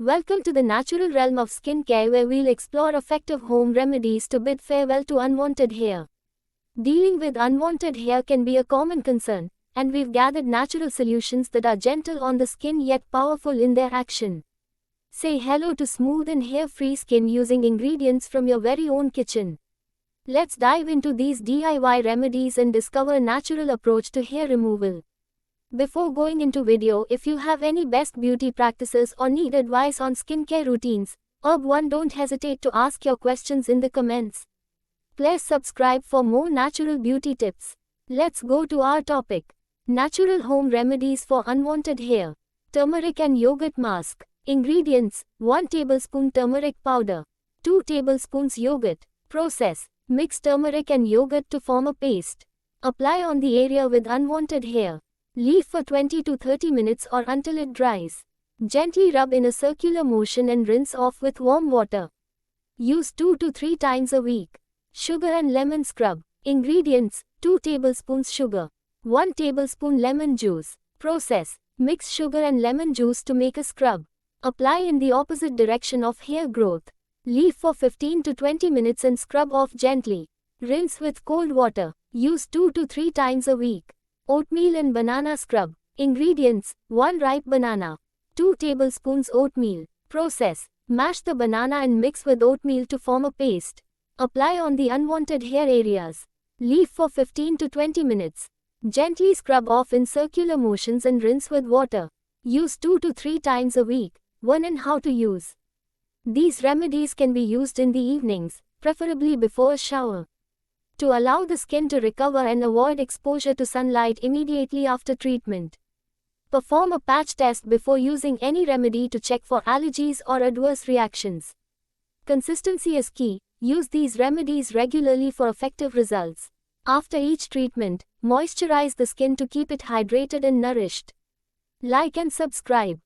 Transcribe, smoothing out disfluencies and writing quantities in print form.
Welcome to the natural realm of skincare where we'll explore effective home remedies to bid farewell to unwanted hair. Dealing with unwanted hair can be a common concern, and we've gathered natural solutions that are gentle on the skin yet powerful in their action. Say hello to smooth and hair-free skin using ingredients from your very own kitchen. Let's dive into these DIY remedies and discover a natural approach to hair removal. Before going into video, if you have any best beauty practices or need advice on skincare routines, Herb1 don't hesitate to ask your questions in the comments. Please subscribe for more natural beauty tips. Let's go to our topic. Natural home remedies for unwanted hair. Turmeric and yogurt mask. Ingredients: 1 tablespoon turmeric powder, 2 tablespoons yogurt. Process: mix turmeric and yogurt to form a paste. Apply on the area with unwanted hair. Leave for 20 to 30 minutes or until it dries. Gently rub in a circular motion and rinse off with warm water. Use 2 to 3 times a week. Sugar and lemon scrub. Ingredients: 2 tablespoons sugar, 1 tablespoon lemon juice. Process: mix sugar and lemon juice to make a scrub. Apply in the opposite direction of hair growth. Leave for 15 to 20 minutes and scrub off gently. Rinse with cold water. Use 2 to 3 times a week. Oatmeal and banana scrub. Ingredients: 1 ripe banana, 2 tablespoons oatmeal. Process: mash the banana and mix with oatmeal to form a paste. Apply on the unwanted hair areas. Leave for 15 to 20 minutes. Gently scrub off in circular motions and rinse with water. Use 2 to 3 times a week. 1. And how to use. These remedies can be used in the evenings, preferably before a shower, to allow the skin to recover and avoid exposure to sunlight immediately after treatment. Perform a patch test before using any remedy to check for allergies or adverse reactions. Consistency is key. Use these remedies regularly for effective results. After each treatment, moisturize the skin to keep it hydrated and nourished. Like and subscribe.